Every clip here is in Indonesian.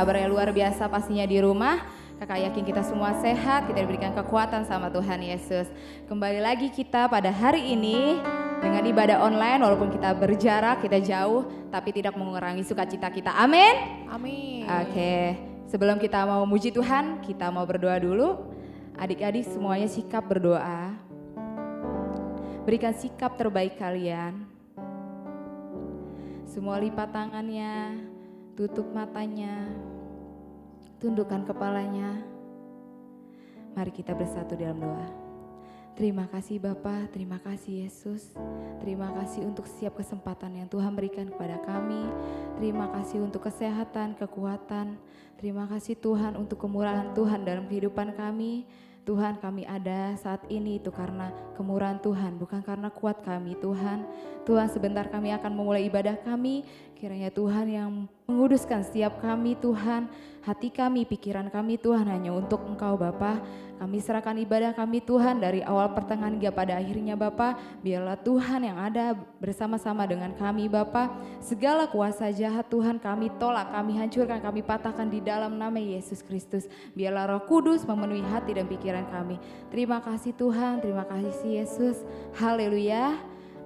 kabar yang luar biasa pastinya di rumah. Kakak yakin kita semua sehat, kita diberikan kekuatan sama Tuhan Yesus. Kembali lagi kita pada hari ini dengan ibadah online, walaupun kita berjarak, kita jauh, tapi tidak mengurangi sukacita kita. Amin. Amin. Oke, sebelum kita mau muji Tuhan, kita mau berdoa dulu. Adik-adik semuanya sikap berdoa. Berikan sikap terbaik kalian. Semua lipat tangannya, tutup matanya, tundukkan kepalanya. Mari kita bersatu dalam doa. Terima kasih Bapa, terima kasih Yesus. Terima kasih untuk setiap kesempatan yang Tuhan berikan kepada kami. Terima kasih untuk kesehatan, kekuatan. Terima kasih Tuhan untuk kemurahan Tuhan dalam kehidupan kami. Tuhan, kami ada saat ini itu karena kemurahan Tuhan, bukan karena kuat kami Tuhan. Tuhan, sebentar kami akan memulai ibadah kami. Kiranya Tuhan yang menguduskan setiap kami Tuhan, hati kami, pikiran kami Tuhan hanya untuk Engkau Bapa. Kami serahkan ibadah kami Tuhan dari awal pertengahan hingga pada akhirnya Bapa. Biarlah Tuhan yang ada bersama-sama dengan kami Bapa. Segala kuasa jahat Tuhan kami tolak, kami hancurkan, kami patahkan di dalam nama Yesus Kristus. Biarlah Roh Kudus memenuhi hati dan pikiran kami. Terima kasih Tuhan, terima kasih Yesus. Haleluya.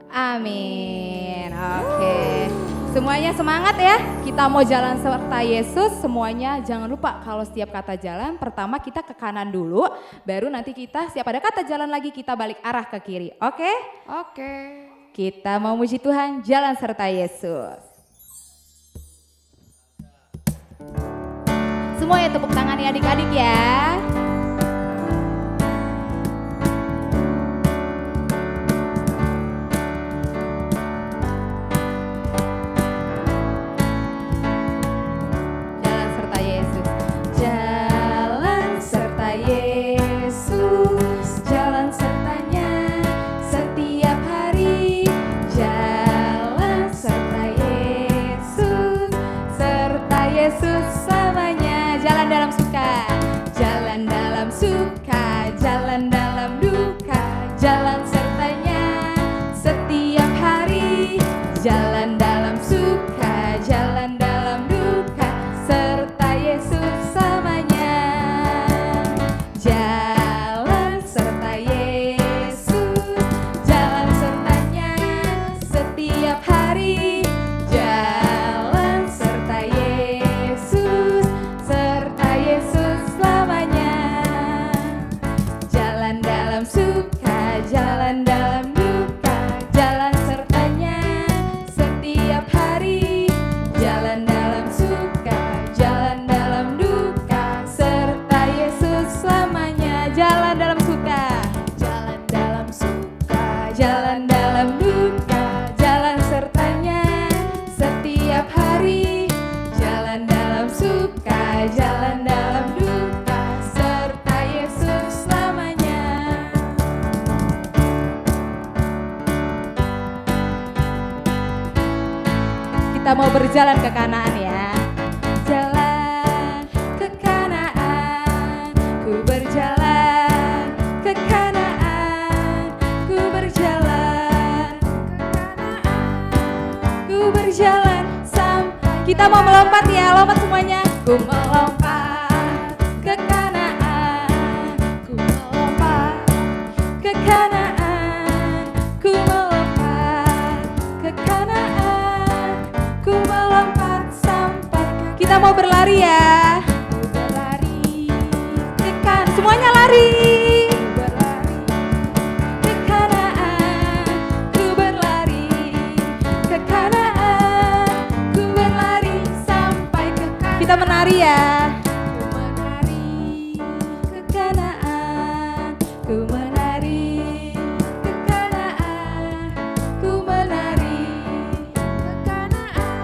Amin. Oke. Semuanya semangat ya. Kita mau jalan serta Yesus. Semuanya jangan lupa kalau setiap kata jalan, pertama kita ke kanan dulu, baru nanti kita siap ada kata jalan lagi kita balik arah ke kiri. Oke? Oke. Kita mau muji Tuhan, jalan serta Yesus. Semuanya tepuk tangan ya adik-adik ya. Jalan dalam suka, jalan dalam duka, serta Yesus selamanya. Jalan serta Yesus, jalan sertanya setiap hari. Jalan serta Yesus selamanya. Jalan dalam suka, jalan dalam duka, jalan sertanya setiap hari. Jalan dalam suka, jalan dalam duka, serta Yesus selamanya. Jalan dalam suka, jalan dalam suka, jalan dalam duka, jalan sertanya setiap hari. Jalan dalam suka, jalan dalam duka, serta Yesus selamanya. Kita mau berjalan ke Kanaan ya. Jalan ke Kanaan, ku berjalan ke Kanaan, ku berjalan ke Kanaan, ku berjalan kita mau melompat ya, lompat semuanya. Ku melompat ke Kanaan, ku melompat ke Kanaan, ku melompat ke Kanaan, ku melompat sampai kita mau berlari ya. Ku berlari ke Kanaan, semuanya lari. Ku berlari ke Kanaan, ku berlari ke Kanaan, ku berlari sampai ke Kanaan. Kita menari ya. Ku menari ke Kanaan, ku menari ke Kanaan, ku menari ke Kanaan,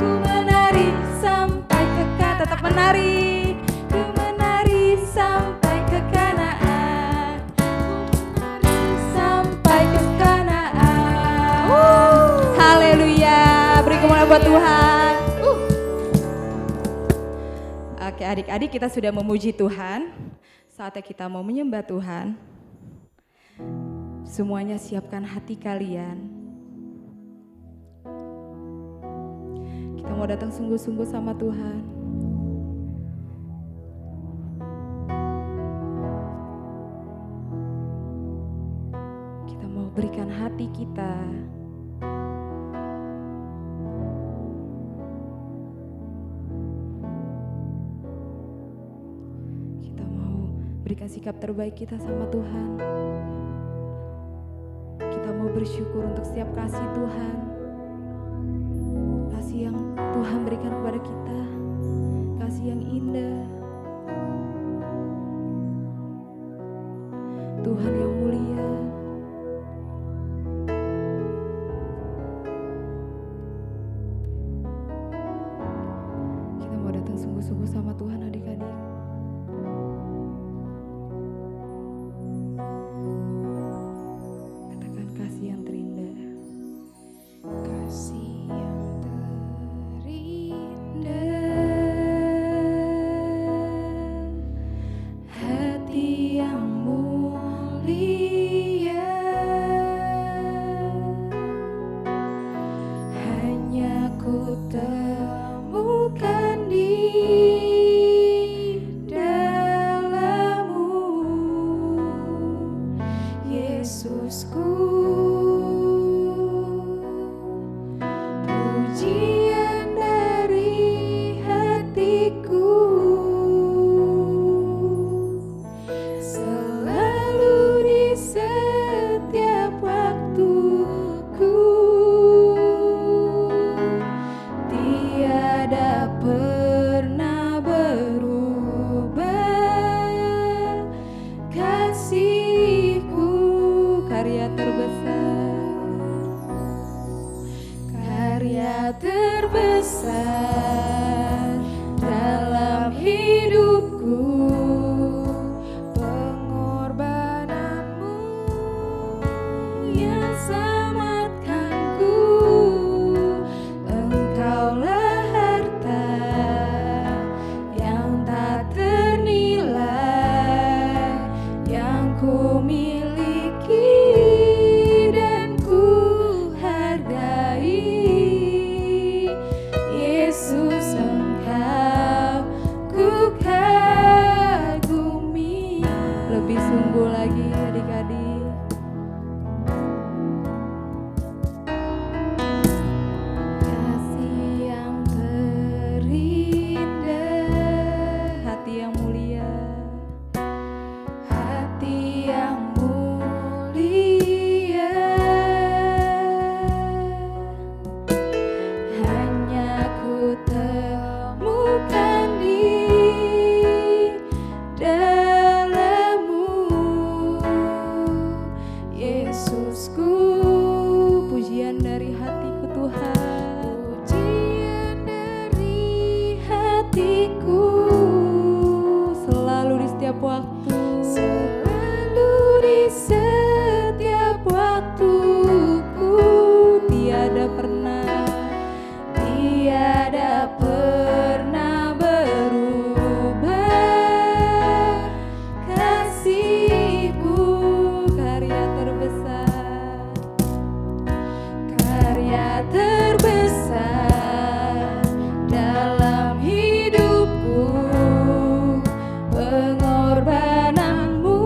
ku menari sampai ke Kanaan. Tetap menari. Ku menari sampai ke Kanaan, ku menari sampai ke Kanaan. Haleluya. Beri kemuliaan buat Tuhan. Oke adik-adik, kita sudah memuji Tuhan. Saatnya kita mau menyembah Tuhan. Semuanya siapkan hati kalian. Kita mau datang sungguh-sungguh sama Tuhan. hati kita. Kita mau berikan sikap terbaik kita sama Tuhan. Kita mau bersyukur untuk setiap kasih Tuhan. Kasih yang Tuhan berikan kepada kita. Kasih yang indah. Tuhan yang mulia. Kita mau datang sungguh-sungguh sama Tuhan adik-adik. Katakan kasih yang terindah. Kasih yang terindah. Hati yang mulia. Hanya ku temukan di dalam-Mu, Yesusku. Pujian dari hatiku, selalu di setiap waktuku. Tiada pernah berubah kasih-Ku. Karya terbesar dalam hidupku, pengorbananmu yang selamatkanku. Engkaulah harta yang tak ternilai, yang ku miliki dan ku hargai. Yesus, Engkau ku kagumi. Lebih sungguh lagi adik-adik. Kasih yang terindah. Hati yang mulia. Hati yang mulia. Hanya ku temukan di dalam-Mu, Yesusku. Pujian dari hatiku Tuhan. Pujian dari hatiku, selalu di setiap waktu. Selalu di setiap waktuku. Tiada pernah berubah kasih-Ku. Karya terbesar dalam hidupku, pengorbananmu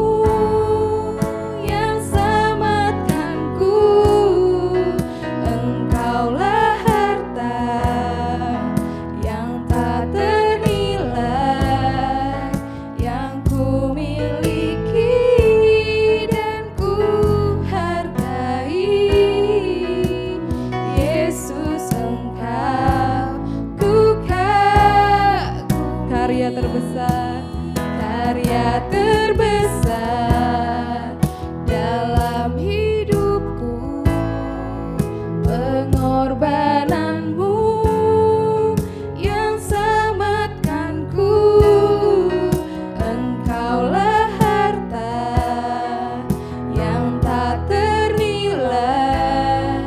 yang selamatkanku. Engkaulah harta yang tak ternilai, yang ku miliki dan ku hargai. Yesus, Engkau ku kagumi. Karya terbesar dalam hidupku, pengorbananmu yang selamatkanku. Engkaulah harta yang tak ternilai,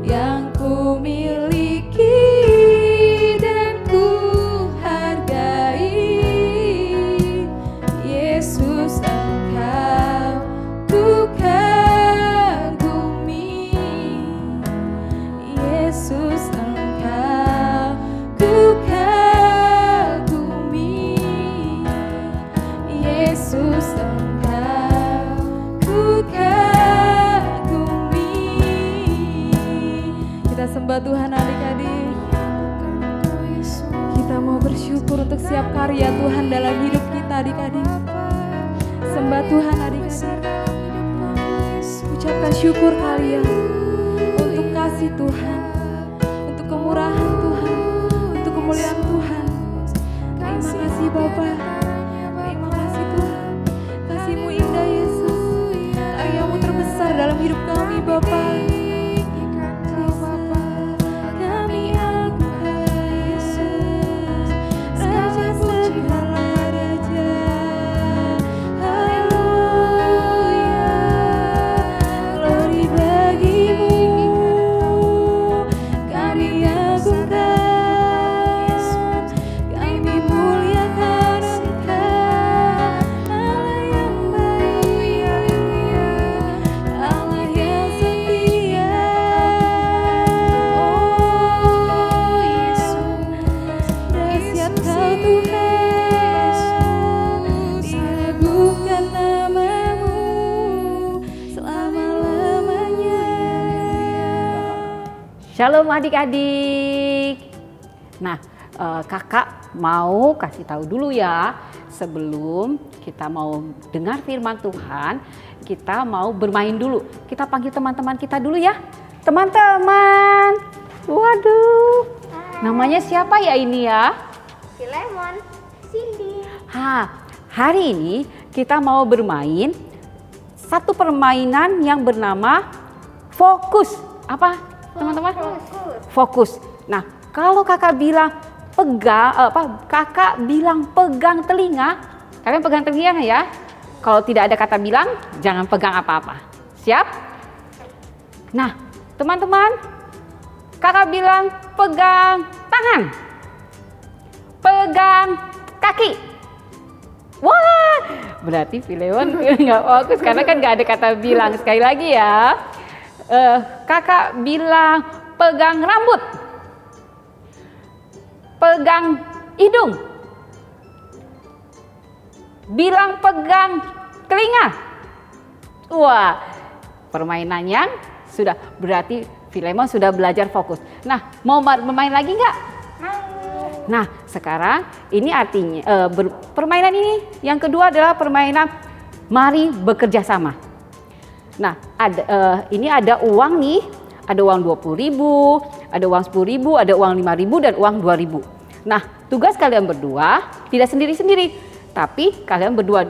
yang ku miliki dan ku hargai. Yesus, Engkau berdoa Tuhan adik-adik. Kita mau bersyukur untuk setiap karya Tuhan dalam hidup kita adik-adik. Sembah Tuhan adik-adik. Ucapkan syukur kalian untuk kasih Tuhan, untuk kemurahan Tuhan, untuk kemuliaan Tuhan. Terima kasih Bapa, terima kasih Tuhan. Kasih-Mu indah Yesus, karya-Mu terbesar dalam hidup kami Bapa. Shalom adik-adik. Nah, kakak mau kasih tahu dulu ya, sebelum kita mau dengar firman Tuhan, kita mau bermain dulu. Kita panggil teman-teman kita dulu ya. Teman-teman, waduh, namanya siapa ya ini ya? Filemon, Cindy. Hari ini kita mau bermain satu permainan yang bernama fokus. Apa? Teman-teman, fokus. Nah, kalau kakak bilang kakak bilang pegang telinga, kalian pegang telinga ya. Kalau tidak ada kata bilang, jangan pegang apa-apa. Siap? Nah, teman-teman, kakak bilang pegang tangan, pegang kaki. Wah, berarti Filemon nggak fokus karena kan nggak ada kata bilang. Sekali lagi ya. Kakak bilang pegang rambut, pegang hidung, bilang pegang telinga. Wah, permainannya sudah berarti Filemon sudah belajar fokus. Nah, mau bermain lagi nggak? Nah, sekarang ini artinya permainan ini yang kedua adalah permainan mari bekerja sama. Nah, ini ada uang nih, ada uang 20.000, ada uang 10.000, ada uang 5.000 dan uang 2.000. Nah, tugas kalian berdua tidak sendiri-sendiri, tapi kalian berdua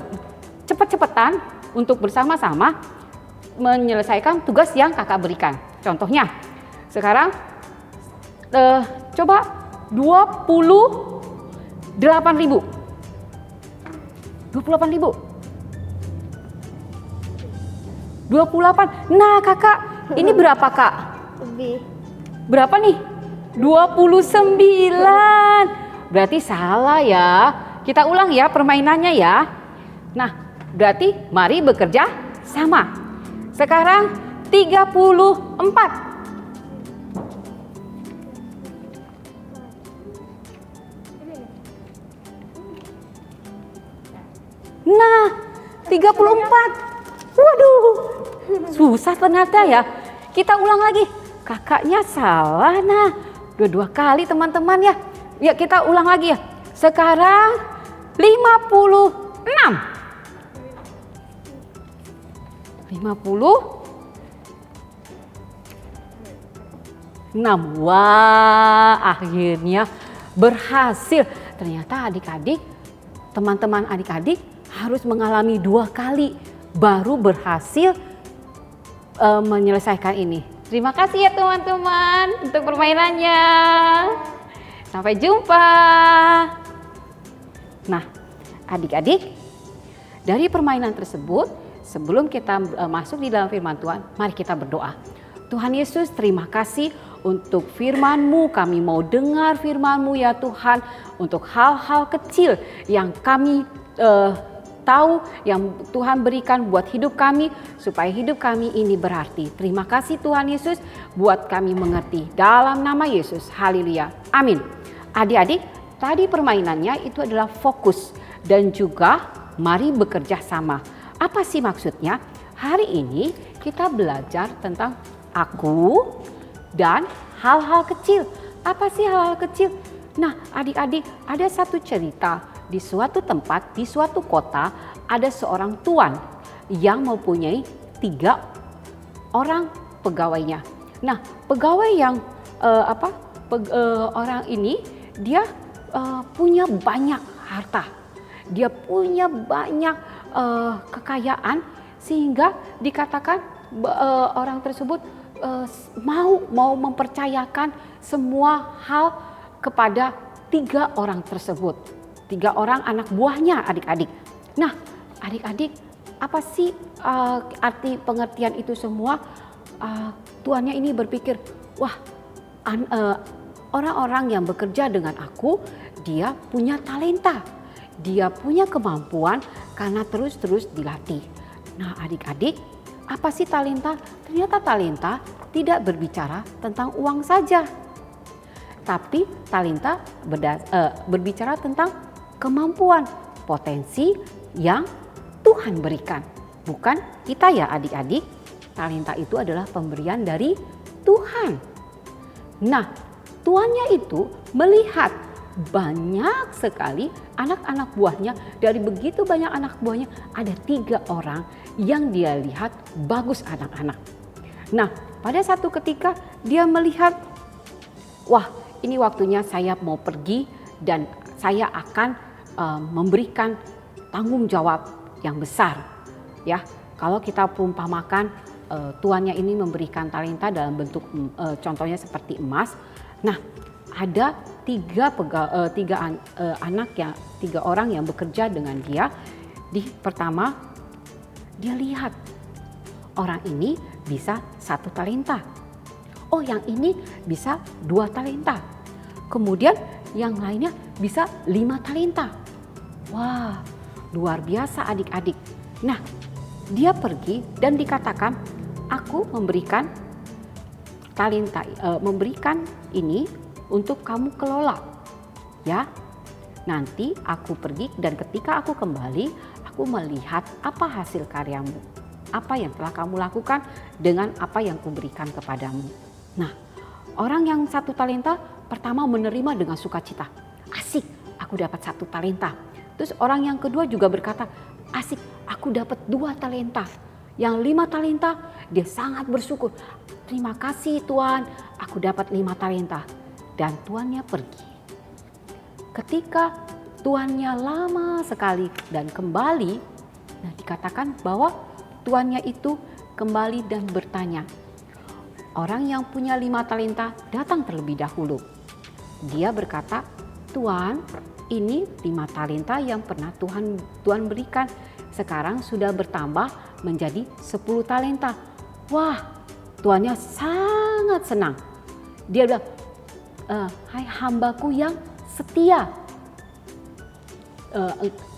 cepat-cepatan untuk bersama-sama menyelesaikan tugas yang kakak berikan. Contohnya, sekarang coba 28.000. 28.000. 28. Nah, kakak, ini berapa, Kak? Lebih. Berapa nih? 29. Berarti salah ya. Kita ulang ya permainannya ya. Nah, berarti mari bekerja sama. Sekarang 34. Nah, 34. Waduh, susah ternyata ya. Kita ulang lagi. Kakaknya salah. Nah, dua kali teman-teman ya. Ya, kita ulang lagi ya. Sekarang 56. 56. Wah, akhirnya berhasil. Ternyata adik-adik, teman-teman adik-adik harus mengalami 2 kali baru berhasil menyelesaikan ini. Terima kasih ya teman-teman untuk permainannya. Sampai jumpa. Nah, adik-adik, dari permainan tersebut, sebelum kita masuk di dalam firman Tuhan, mari kita berdoa. Tuhan Yesus, terima kasih untuk firman-Mu. Kami mau dengar firman-Mu ya Tuhan, untuk hal-hal kecil yang kami tahu yang Tuhan berikan buat hidup kami, supaya hidup kami ini berarti. Terima kasih Tuhan Yesus, buat kami mengerti. Dalam nama Yesus, haleluya, amin. Adik-adik, tadi permainannya itu adalah fokus dan juga mari bekerja sama. Apa sih maksudnya? Hari ini kita belajar tentang aku dan hal-hal kecil. Apa sih hal-hal kecil? Nah, adik-adik, ada satu cerita di suatu tempat, di suatu kota, ada seorang tuan yang mempunyai 3 orang pegawainya. Nah, pegawai yang orang ini dia punya banyak harta, dia punya banyak kekayaan sehingga dikatakan orang tersebut mau mempercayakan semua hal kepada 3 orang tersebut, 3 orang anak buahnya adik-adik. Nah, adik-adik, apa sih arti pengertian itu semua? Tuannya ini berpikir, wah, orang-orang yang bekerja dengan aku, dia punya talenta, dia punya kemampuan karena terus-terus dilatih. Nah, adik-adik, apa sih talenta? Ternyata talenta tidak berbicara tentang uang saja, tapi talenta berbicara tentang kemampuan, potensi yang Tuhan berikan. Bukan kita ya adik-adik, talenta itu adalah pemberian dari Tuhan. Nah, tuannya itu melihat banyak sekali anak-anak buahnya, dari begitu banyak anak buahnya ada 3 orang yang dia lihat bagus anak-anak. Nah, pada satu ketika dia melihat, wah, ini waktunya saya mau pergi dan saya akan memberikan tanggung jawab yang besar. Ya, kalau kita perumpamakan tuannya ini memberikan talenta dalam bentuk contohnya seperti emas. Nah, ada 3 orang yang bekerja dengan dia. Pertama, dia lihat orang ini bisa 1 talenta. Oh, yang ini bisa 2 talenta. Kemudian yang lainnya bisa 5 talenta. Wah, luar biasa adik-adik. Nah, dia pergi dan dikatakan, aku memberikan talenta, memberikan ini untuk kamu kelola. Ya, nanti aku pergi dan ketika aku kembali, aku melihat apa hasil karyamu, apa yang telah kamu lakukan dengan apa yang kuberikan kepadamu. Nah, orang yang 1 talenta pertama menerima dengan sukacita. Asik, aku dapat 1 talenta. Terus orang yang kedua juga berkata, asik, aku dapat 2 talenta. Yang 5 talenta, dia sangat bersyukur. Terima kasih Tuan, aku dapat 5 talenta. Dan tuannya pergi. Ketika tuannya lama sekali dan kembali, nah dikatakan bahwa tuannya itu kembali dan bertanya. Orang yang punya 5 talenta datang terlebih dahulu. Dia berkata, Tuan, ini 5 talenta yang pernah Tuan berikan. Sekarang sudah bertambah menjadi 10 talenta. Wah, tuannya sangat senang. Dia bilang, hai hambaku yang setia.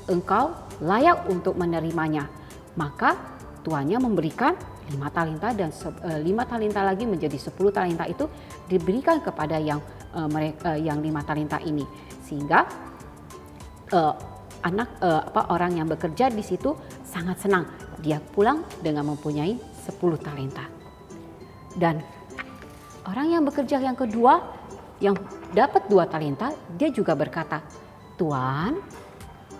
Engkau layak untuk menerimanya. Maka tuannya memberikan 5 talenta dan 5 talenta lagi menjadi 10 talenta itu diberikan kepada yang 5 talenta ini, sehingga orang yang bekerja di situ sangat senang. Dia pulang dengan mempunyai 10 talenta. Dan orang yang bekerja yang kedua yang dapat 2 talenta, dia juga berkata, Tuan,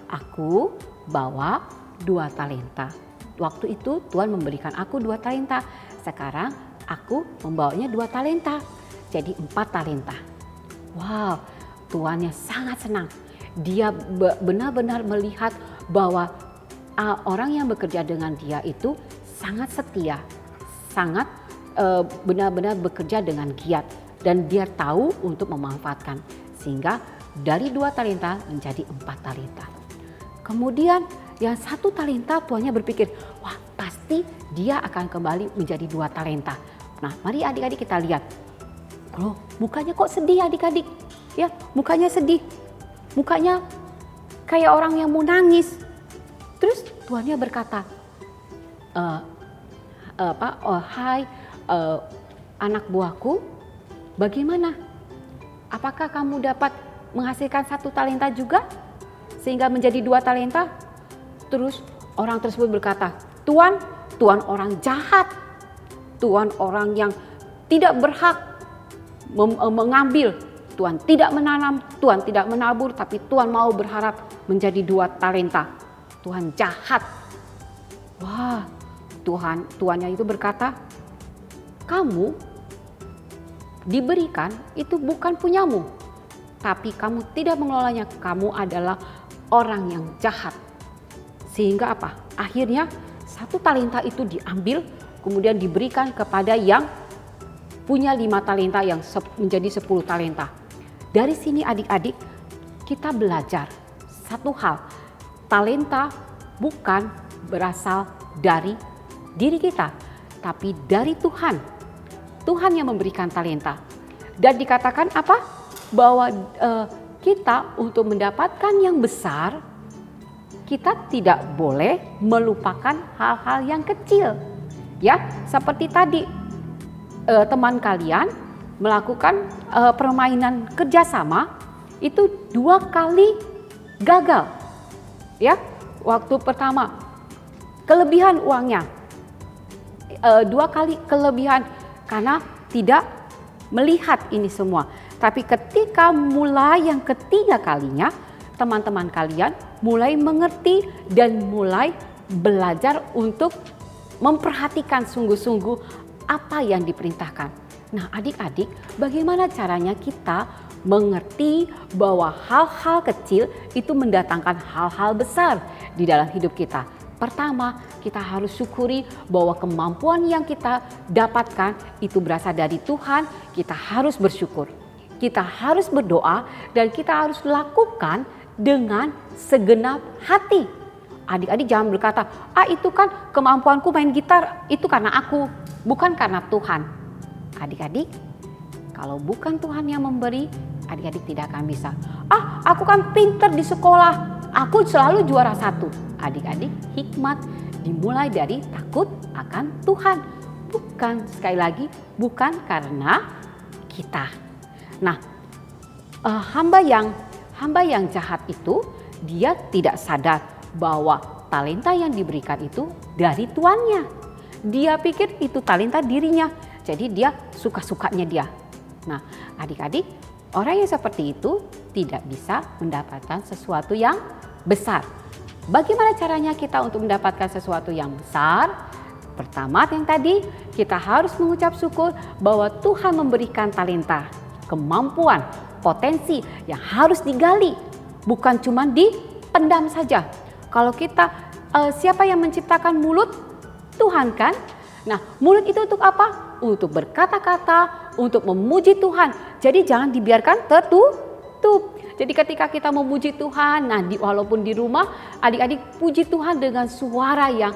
aku bawa 2 talenta. Waktu itu Tuhan memberikan aku 2 talenta. Sekarang aku membawanya 2 talenta. Jadi 4 talenta. Wow, tuannya sangat senang. Dia benar-benar melihat bahwa orang yang bekerja dengan dia itu sangat setia. Sangat benar-benar bekerja dengan giat. Dan dia tahu untuk memanfaatkan. Sehingga dari 2 talenta menjadi 4 talenta. Kemudian yang 1 talenta tuannya berpikir, wah pasti dia akan kembali menjadi 2 talenta. Nah, mari adik-adik kita lihat. Loh, mukanya kok sedih adik-adik? Ya, mukanya sedih. Mukanya kayak orang yang mau nangis. Terus tuannya berkata, hai anak buahku, bagaimana? Apakah kamu dapat menghasilkan 1 talenta juga? Sehingga menjadi 2 talenta? Terus orang tersebut berkata, Tuan orang jahat. Tuan orang yang tidak berhak mengambil. Tuhan tidak menanam, Tuhan tidak menabur, tapi Tuhan mau berharap menjadi 2 talenta. Tuhan jahat. Wah, Tuhannya itu berkata, kamu diberikan itu bukan punyamu, tapi kamu tidak mengelolanya, kamu adalah orang yang jahat. Sehingga apa? Akhirnya 1 talenta itu diambil, kemudian diberikan kepada yang punya 5 talenta yang menjadi 10 talenta. Dari sini adik-adik kita belajar satu hal, talenta bukan berasal dari diri kita, tapi dari Tuhan. Tuhan yang memberikan talenta. Dan dikatakan apa? Bahwa kita untuk mendapatkan yang besar, kita tidak boleh melupakan hal-hal yang kecil. Ya, seperti tadi teman kalian melakukan permainan kerjasama itu 2 kali gagal. Ya, waktu pertama kelebihan uangnya, 2 kali kelebihan karena tidak melihat ini semua. Tapi ketika mulai yang ketiga kalinya, teman-teman kalian mulai mengerti dan mulai belajar untuk memperhatikan sungguh-sungguh apa yang diperintahkan. Nah adik-adik, bagaimana caranya kita mengerti bahwa hal-hal kecil itu mendatangkan hal-hal besar di dalam hidup kita? Pertama, kita harus syukuri bahwa kemampuan yang kita dapatkan itu berasal dari Tuhan. Kita harus bersyukur, kita harus berdoa, dan kita harus lakukan dengan segenap hati. Adik-adik jangan berkata, itu kan kemampuanku main gitar, itu karena aku, bukan karena Tuhan. Adik-adik, kalau bukan Tuhan yang memberi, adik-adik tidak akan bisa. Aku kan pinter di sekolah, aku selalu juara 1. Adik-adik, hikmat dimulai dari takut akan Tuhan. Bukan, sekali lagi, bukan karena kita. Nah, hamba yang jahat itu, dia tidak sadar bahwa talenta yang diberikan itu dari tuannya. Dia pikir itu talenta dirinya, jadi dia suka-sukanya dia. Nah, adik-adik, orang yang seperti itu tidak bisa mendapatkan sesuatu yang besar. Bagaimana caranya kita untuk mendapatkan sesuatu yang besar? Pertama yang tadi, kita harus mengucap syukur bahwa Tuhan memberikan talenta, kemampuan, potensi yang harus digali, bukan cuma dipendam saja. Kalau kita, siapa yang menciptakan mulut? Tuhan kan? Nah, mulut itu untuk apa? Untuk berkata-kata, untuk memuji Tuhan. Jadi jangan dibiarkan tertutup. Jadi ketika kita memuji Tuhan, nah walaupun di rumah, adik-adik puji Tuhan dengan suara yang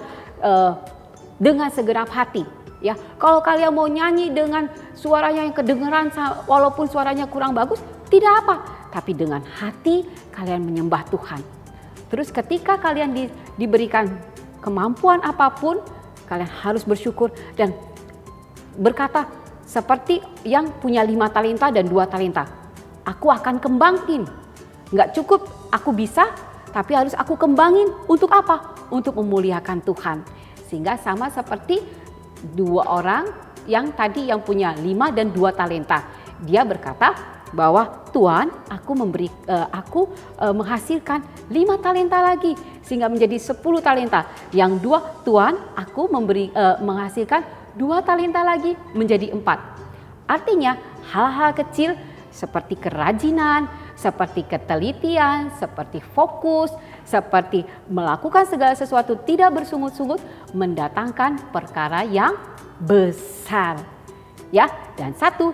dengan segenap hati. Ya, kalau kalian mau nyanyi dengan suaranya yang kedengeran, walaupun suaranya kurang bagus, tidak apa. Tapi dengan hati kalian menyembah Tuhan. Terus ketika kalian diberikan kemampuan apapun, kalian harus bersyukur dan berkata seperti yang punya 5 talenta dan 2 talenta. Aku akan kembangin. Nggak cukup aku bisa, tapi harus aku kembangin. Untuk apa? Untuk memuliakan Tuhan. Sehingga sama seperti 2 orang yang tadi yang punya 5 dan 2 talenta. Dia berkata bahwa Tuhan, aku menghasilkan 5 talenta lagi sehingga menjadi 10 talenta. Yang 2, Tuhan, aku menghasilkan 2 talenta lagi menjadi 4. Artinya hal-hal kecil seperti kerajinan, seperti ketelitian, seperti fokus, seperti melakukan segala sesuatu tidak bersungut-sungut mendatangkan perkara yang besar. Ya, dan 1,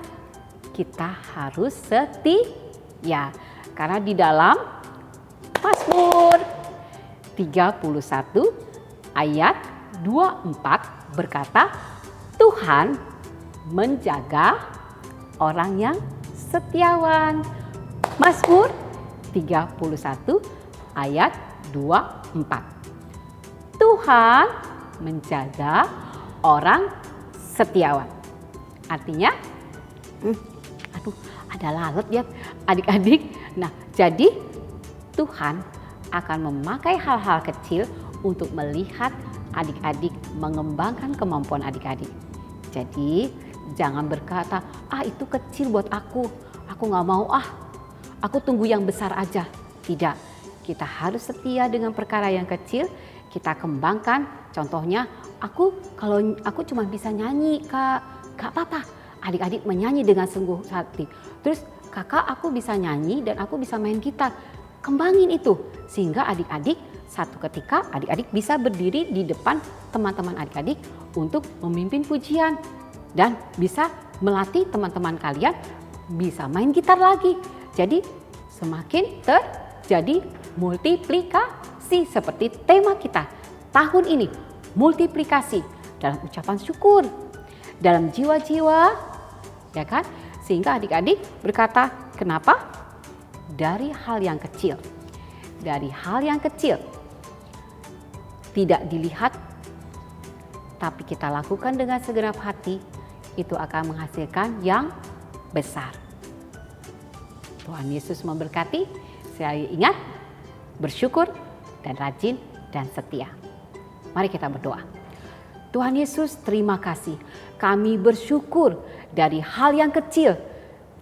kita harus setia. Karena di dalam Mazmur 31 ayat 24 berkata, Tuhan menjaga orang yang setiawan. Mazmur 31 ayat 24. Tuhan menjaga orang setiawan. Artinya, ada lalat ya adik-adik. Nah, jadi Tuhan akan memakai hal-hal kecil untuk melihat adik-adik mengembangkan kemampuan adik-adik. Jadi Jangan berkata, itu kecil buat aku nggak mau aku tunggu yang besar aja. Tidak, kita harus setia dengan perkara yang kecil, kita kembangkan. Contohnya, kalau aku cuma bisa nyanyi Kak, gak apa-apa. Adik-adik menyanyi dengan sungguh hati. Terus kakak aku bisa nyanyi dan aku bisa main gitar. Kembangin itu sehingga adik-adik satu ketika adik-adik bisa berdiri di depan teman-teman adik-adik untuk memimpin pujian dan bisa melatih teman-teman kalian bisa main gitar lagi. Jadi semakin terjadi multiplikasi seperti tema kita tahun ini, multiplikasi dalam ucapan syukur, dalam jiwa-jiwa, ya kan? Sehingga adik-adik berkata, kenapa? Dari hal yang kecil. Dari hal yang kecil tidak dilihat tapi kita lakukan dengan segenap hati, itu akan menghasilkan yang besar. Tuhan Yesus memberkati. Selalu ingat bersyukur dan rajin dan setia. Mari kita berdoa. Tuhan Yesus, terima kasih. Kami bersyukur dari hal yang kecil.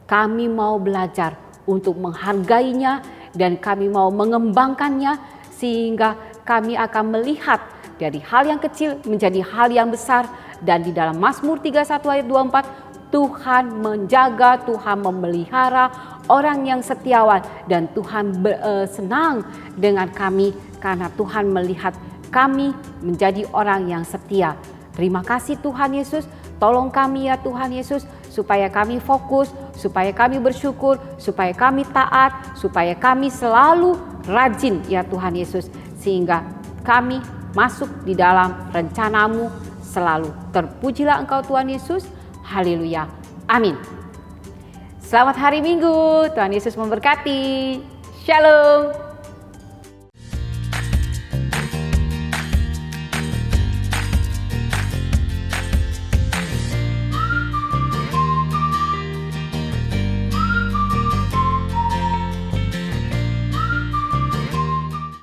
Kami mau belajar untuk menghargainya dan kami mau mengembangkannya sehingga kami akan melihat dari hal yang kecil menjadi hal yang besar. Dan di dalam Mazmur 31 ayat 24, Tuhan menjaga, Tuhan memelihara orang yang setiawan dan Tuhan senang dengan kami karena Tuhan melihat kami menjadi orang yang setia. Terima kasih Tuhan Yesus, tolong kami ya Tuhan Yesus supaya kami fokus, supaya kami bersyukur, supaya kami taat, supaya kami selalu rajin ya Tuhan Yesus sehingga kami masuk di dalam rencanamu selalu. Terpujilah Engkau Tuhan Yesus. Haleluya. Amin. Selamat hari Minggu. Tuhan Yesus memberkati. Shalom.